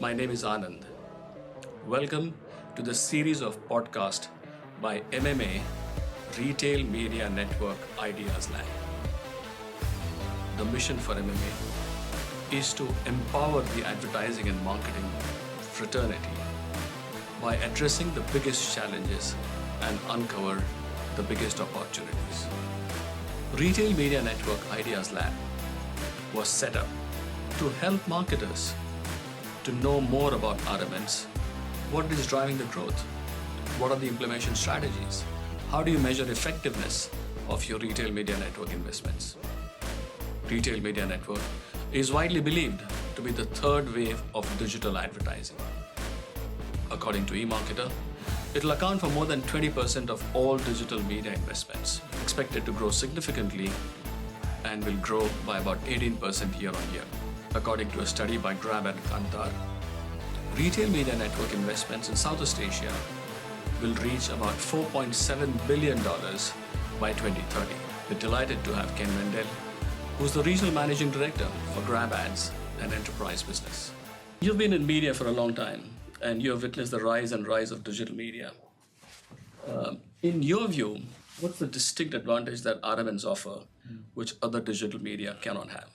My name is Anand. Welcome to the series of podcasts by MMA Retail Media Network Ideas Lab. The mission for MMA is to empower the advertising and marketing fraternity by addressing the biggest challenges and uncover the biggest opportunities. Retail Media Network Ideas Lab was set up to help marketers to know more about RMNs, what is driving the growth, what are the implementation strategies, how do you measure effectiveness of your retail media network investments. Retail media network is widely believed to be the third wave of digital advertising. According to eMarketer, it will account for more than 20% of all digital media investments, expected to grow significantly and will grow by about 18% year on year. According to a study by GrabAds and Kantar, retail media network investments in Southeast Asia will reach about $4.7 billion by 2030. We're delighted to have Ken Mandel, who's the Regional Managing Director for GrabAds and Enterprise Business. You've been in media for a long time, and you have witnessed the rise of digital media. In your view, what's the distinct advantage that RMNs offer, which other digital media cannot have?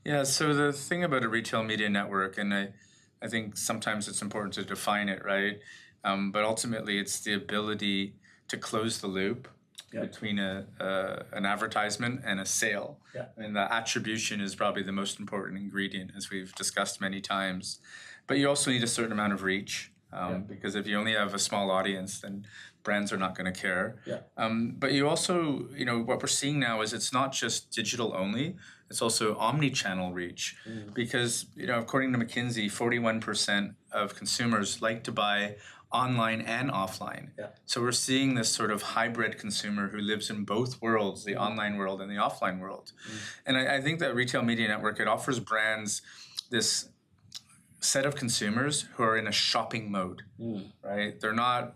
Yeah, so the thing about a retail media network, and I think sometimes it's important to define it, right? But ultimately, it's the ability to close the loop between an advertisement and a sale. Yeah. And the attribution is probably the most important ingredient, as we've discussed many times. But you also need a certain amount of reach, because if you only have a small audience, then brands are not going to care. Yeah. But you also, what we're seeing now is it's not just digital only, it's also omni-channel reach. Because, according to McKinsey, 41% of consumers like to buy online and offline. Yeah. So we're seeing this sort of hybrid consumer who lives in both worlds, the online world and the offline world. And I think that retail media network, it offers brands this set of consumers who are in a shopping mode, right? They're not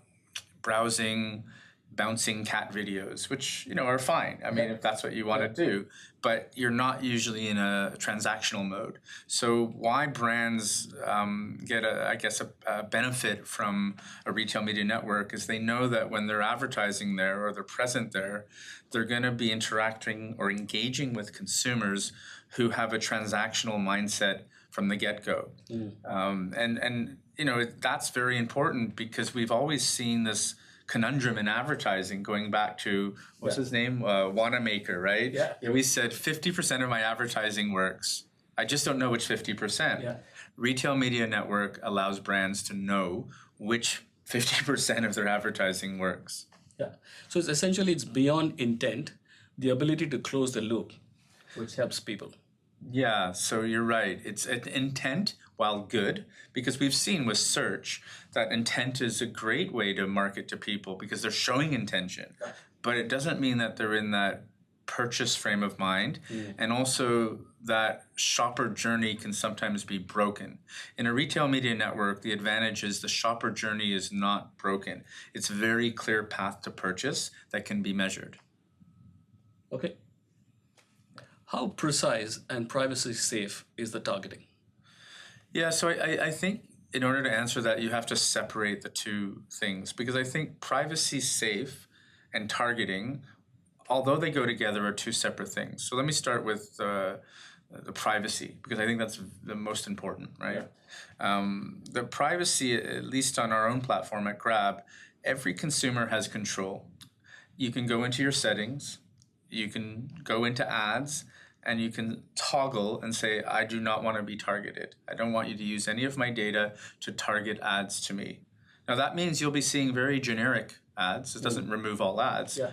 browsing bouncing cat videos, which, are fine. I mean, if that's what you want to do, but you're not usually in a transactional mode. So why brands get a benefit from a retail media network is they know that when they're advertising there or they're present there, they're going to be interacting or engaging with consumers who have a transactional mindset from the get-go. And that's very important because we've always seen this conundrum in advertising going back to, what's his name? Wanamaker, right? Yeah. We said 50% of my advertising works. I just don't know which 50%. Yeah. Retail Media Network allows brands to know which 50% of their advertising works. Yeah. So it's beyond intent, the ability to close the loop, which helps people. Yeah, so you're right. It's an intent, while good, because we've seen with search that intent is a great way to market to people because they're showing intention. But it doesn't mean that they're in that purchase frame of mind. And also that shopper journey can sometimes be broken. In a retail media network, the advantage is the shopper journey is not broken. It's a very clear path to purchase that can be measured. Okay. How precise and privacy safe is the targeting? Yeah, so I think in order to answer that, you have to separate the two things, because I think privacy safe and targeting, although they go together, are two separate things. So let me start with the privacy, because I think that's the most important, right? Yeah. The privacy, at least on our own platform at Grab, every consumer has control. You can go into your settings, you can go into ads, and you can toggle and say, I do not want to be targeted. I don't want you to use any of my data to target ads to me. Now, that means you'll be seeing very generic ads. It doesn't remove all ads. Yeah.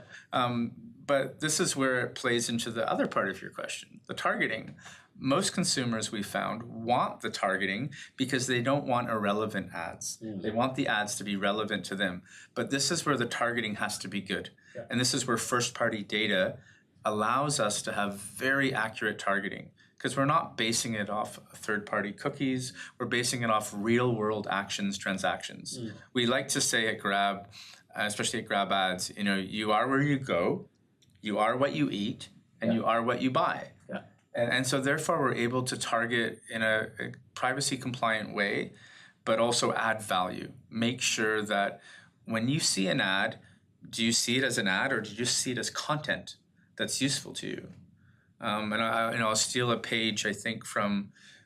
But this is where it plays into the other part of your question, the targeting. Most consumers, we found, want the targeting because they don't want irrelevant ads. They want the ads to be relevant to them. But this is where the targeting has to be good. Yeah. And this is where first-party data allows us to have very accurate targeting, because we're not basing it off third-party cookies. We're basing it off real-world actions, transactions. We like to say at Grab, especially at GrabAds, you are where you go, you are what you eat, and you are what you buy. Yeah. And so therefore we're able to target in a privacy compliant way, but also add value. Make sure that when you see an ad, do you see it as an ad or do you just see it as content that's useful to you? And I'll steal a page, I think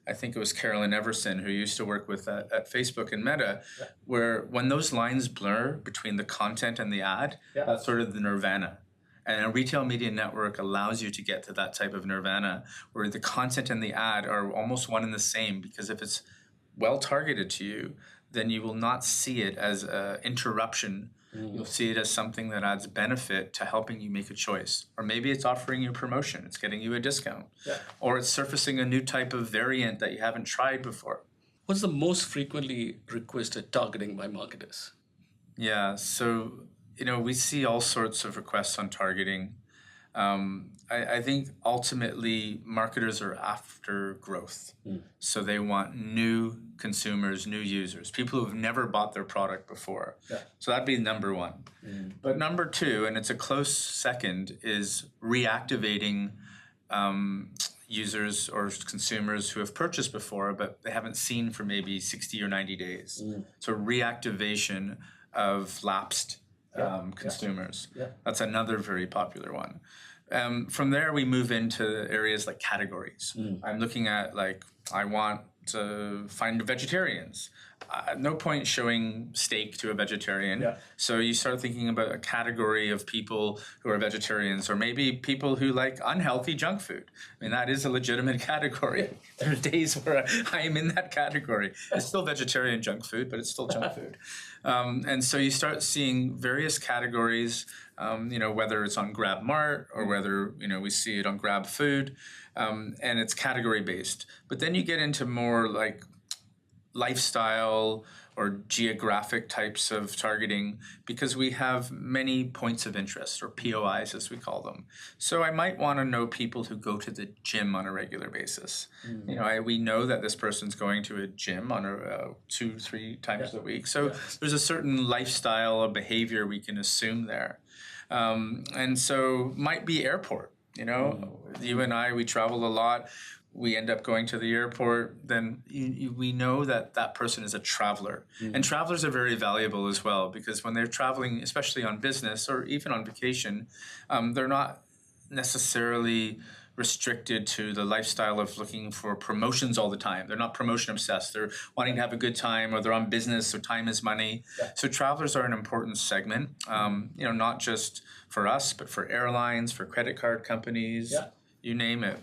it was Carolyn Everson, who used to work with at Facebook and Meta, where when those lines blur between the content and the ad, that's sort of the nirvana. And a retail media network allows you to get to that type of nirvana where the content and the ad are almost one and the same, because if it's well targeted to you, then you will not see it as an interruption. You'll see it as something that adds benefit to helping you make a choice. Or maybe it's offering you a promotion, it's getting you a discount. Or it's surfacing a new type of variant that you haven't tried before. What's the most frequently requested targeting by marketers? Yeah, so we see all sorts of requests on targeting. I think ultimately marketers are after growth. So they want new consumers, new users, people who've never bought their product before. So that'd be number one. But number two, and it's a close second, is reactivating users or consumers who have purchased before, but they haven't seen for maybe 60 or 90 days. So reactivation of lapsed consumers. That's another very popular one. From there, we move into areas like categories. I'm looking at I want to find vegetarians. No point showing steak to a vegetarian. So you start thinking about a category of people who are vegetarians, or maybe people who like unhealthy junk food. I mean, that is a legitimate category. There are days where I am in that category. It's still vegetarian junk food, but it's still junk food. And so you start seeing various categories, whether it's on GrabMart or whether, we see it on Grab Food, and it's category based. But then you get into more like lifestyle or geographic types of targeting, because we have many points of interest, or POIs as we call them. So I might want to know people who go to the gym on a regular basis. We know that this person's going to a gym on 2-3 times a week. So there's a certain lifestyle or behavior we can assume there. And so might be airport. You and I, we travel a lot. We end up going to the airport, then we know that person is a traveler. And travelers are very valuable as well, because when they're traveling, especially on business or even on vacation, they're not necessarily restricted to the lifestyle of looking for promotions all the time. They're not promotion obsessed. They're wanting to have a good time, or they're on business, so time is money. So travelers are an important segment, not just for us, but for airlines, for credit card companies, you name it.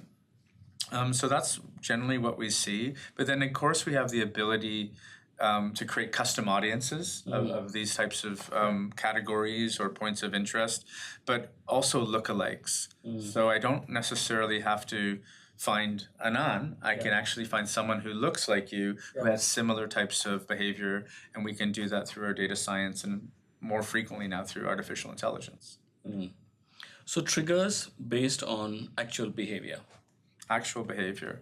So that's generally what we see. But then, of course, we have the ability to create custom audiences of these types of categories or points of interest, but also lookalikes. So I don't necessarily have to find Anand. I can actually find someone who looks like you, who has similar types of behavior, and we can do that through our data science and more frequently now through artificial intelligence. So triggers based on actual behavior. Actual behavior.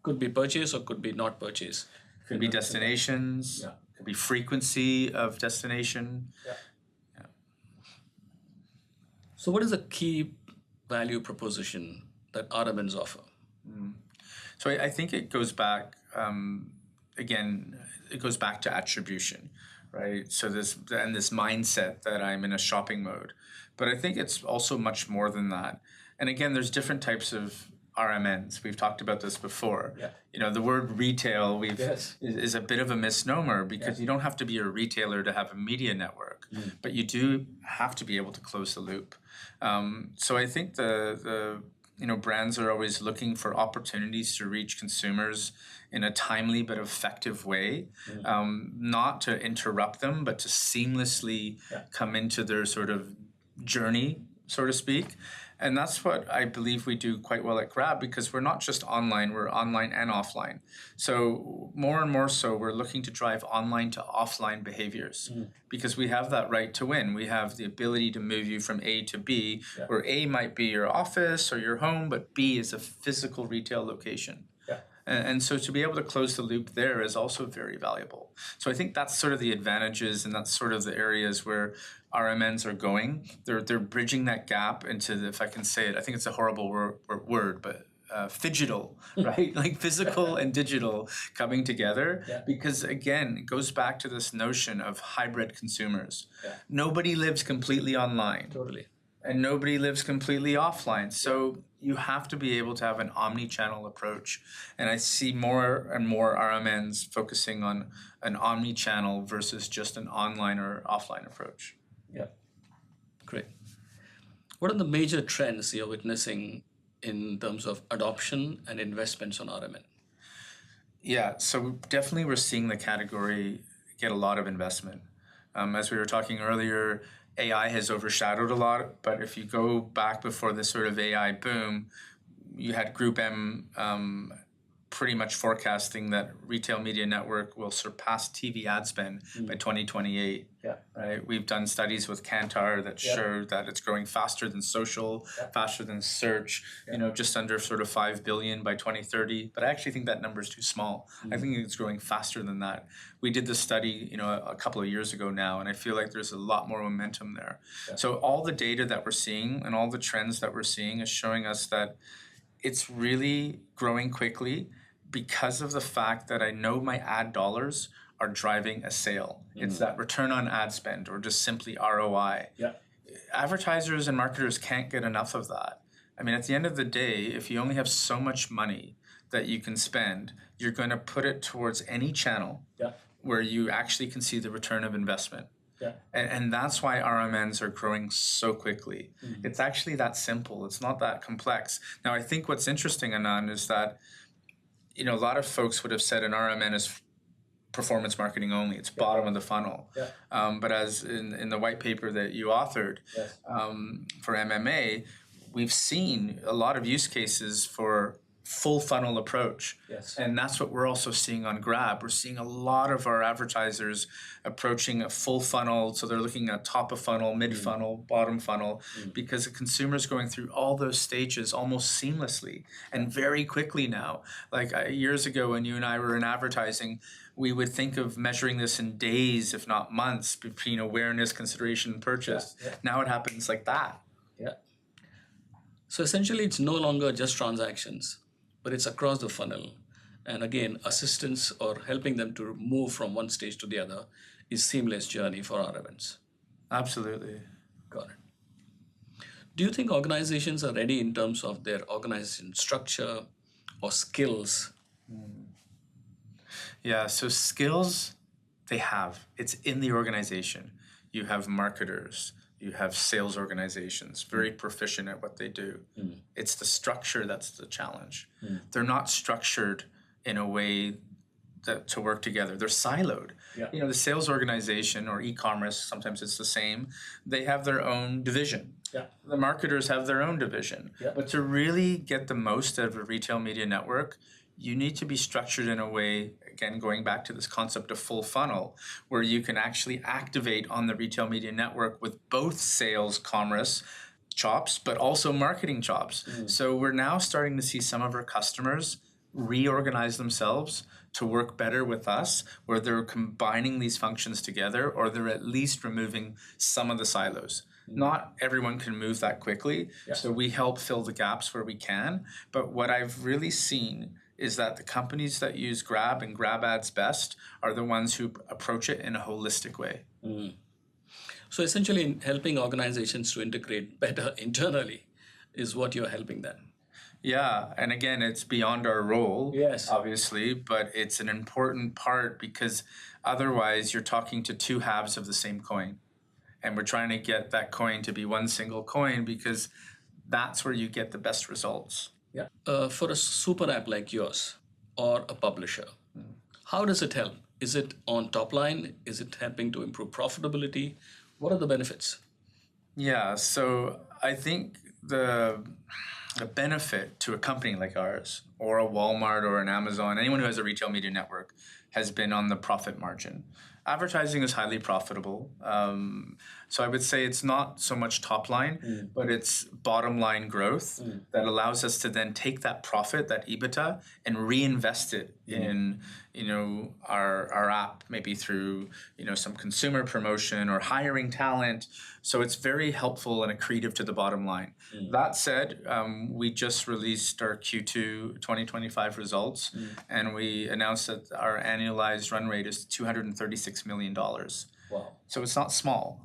Could be purchase or could be not purchase. Could be destinations. Could be frequency of destination. So what is the key value proposition that RMNs offer? So I think it goes back, it goes back to attribution, right? So this mindset that I'm in a shopping mode. But I think it's also much more than that. And again, there's different types of RMNs. We've talked about this before. The word retail is a bit of a misnomer, because you don't have to be a retailer to have a media network, but you do have to be able to close the loop. So I think the brands are always looking for opportunities to reach consumers in a timely but effective way, not to interrupt them, but to seamlessly come into their sort of journey, so to speak. And that's what I believe we do quite well at Grab, because we're not just online, we're online and offline. So more and more so, we're looking to drive online to offline behaviors, because we have that right to win. We have the ability to move you from A to B, where A might be your office or your home, but B is a physical retail location. And so to be able to close the loop there is also very valuable. So I think that's sort of the advantages, and that's sort of the areas where RMNs are going. They're bridging that gap into if I can say it, I think it's a horrible word, but right? Like physical and digital coming together. Yeah. Because again, it goes back to this notion of hybrid consumers. Yeah. Nobody lives completely online. Totally. And nobody lives completely offline. So you have to be able to have an omni-channel approach. And I see more and more RMNs focusing on an omni-channel versus just an online or offline approach. Yeah. Great. What are the major trends you're witnessing in terms of adoption and investments on RMN? Yeah, so definitely we're seeing the category get a lot of investment. As we were talking earlier, AI has overshadowed a lot, but if you go back before this sort of AI boom, you had Group M pretty much forecasting that retail media network will surpass TV ad spend by 2028. Yeah. Right? We've done studies with Kantar that show that it's growing faster than social, faster than search, just under sort of 5 billion by 2030. But I actually think that number is too small. I think it's growing faster than that. We did this study, a couple of years ago now, and I feel like there's a lot more momentum there. Yeah. So all the data that we're seeing and all the trends that we're seeing is showing us that it's really growing quickly because of the fact that I know my ad dollars are driving a sale. It's that return on ad spend or just simply ROI. Yeah. Advertisers and marketers can't get enough of that. I mean, at the end of the day, if you only have so much money that you can spend, you're going to put it towards any channel where you actually can see the return of investment. Yeah. And that's why RMNs are growing so quickly. It's actually that simple. It's not that complex. Now, I think what's interesting, Anand, is that a lot of folks would have said an RMN is performance marketing only. It's bottom of the funnel. Yeah. But as in the white paper that you authored for MMA, we've seen a lot of use cases for full funnel approach. Yes. And that's what we're also seeing on Grab. We're seeing a lot of our advertisers approaching a full funnel. So they're looking at top of funnel, mid funnel, bottom funnel, because the consumer's going through all those stages almost seamlessly and very quickly now. Like years ago when you and I were in advertising, we would think of measuring this in days, if not months, between awareness, consideration, and purchase. Yeah. Yeah. Now it happens like that. Yeah. So essentially it's no longer just transactions, but it's across the funnel. And again, assistance or helping them to move from one stage to the other is seamless journey for our events. Absolutely. Got it. Do you think organizations are ready in terms of their organization structure or skills? Yeah, so skills, they have. It's in the organization. You have marketers. You have sales organizations, very proficient at what they do. It's the structure that's the challenge. They're not structured in a way that to work together. They're siloed. Yeah. The sales organization or e-commerce, sometimes it's the same. They have their own division. Yeah. The marketers have their own division. Yeah. But to really get the most out of a retail media network, you need to be structured in a way, again, going back to this concept of full funnel, where you can actually activate on the retail media network with both sales, commerce chops, but also marketing chops. So we're now starting to see some of our customers reorganize themselves to work better with us, where they're combining these functions together, or they're at least removing some of the silos. Not everyone can move that quickly, so we help fill the gaps where we can. But what I've really seen is that the companies that use Grab and GrabAds best are the ones who approach it in a holistic way. So essentially, in helping organizations to integrate better internally is what you're helping them. Yeah, and again, it's beyond our role, obviously, but it's an important part because otherwise you're talking to two halves of the same coin. And we're trying to get that coin to be one single coin because that's where you get the best results. Yeah. For a super app like yours or a publisher, how does it help? Is it on top line? Is it helping to improve profitability? What are the benefits? Yeah, so I think the benefit to a company like ours or a Walmart or an Amazon, anyone who has a retail media network, has been on the profit margin. Advertising is highly profitable. So I would say it's not so much top line, but it's bottom line growth that allows us to then take that profit, that EBITDA, and reinvest it in our app maybe through some consumer promotion or hiring talent. So it's very helpful and accretive to the bottom line. That said, we just released our Q2 2025 results, and we announced that our annualized run rate is $236 million. Wow. So it's not small,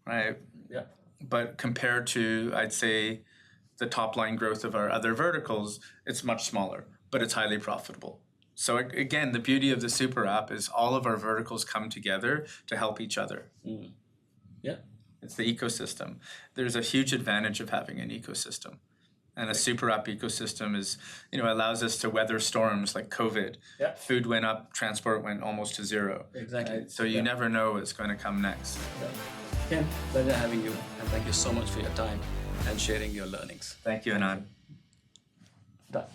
right? Yeah. But compared to, I'd say, the top line growth of our other verticals, it's much smaller, but it's highly profitable. So again, the beauty of the super app is all of our verticals come together to help each other. Yeah. It's the ecosystem. There's a huge advantage of having an ecosystem. And a super app ecosystem is, allows us to weather storms like COVID. Yeah. Food went up, transport went almost to zero. Exactly. Right? So you never know what's going to come next. Yeah. Ken, pleasure having you, and thank you so much for your time and sharing your learnings. Thank you, Anand. Done.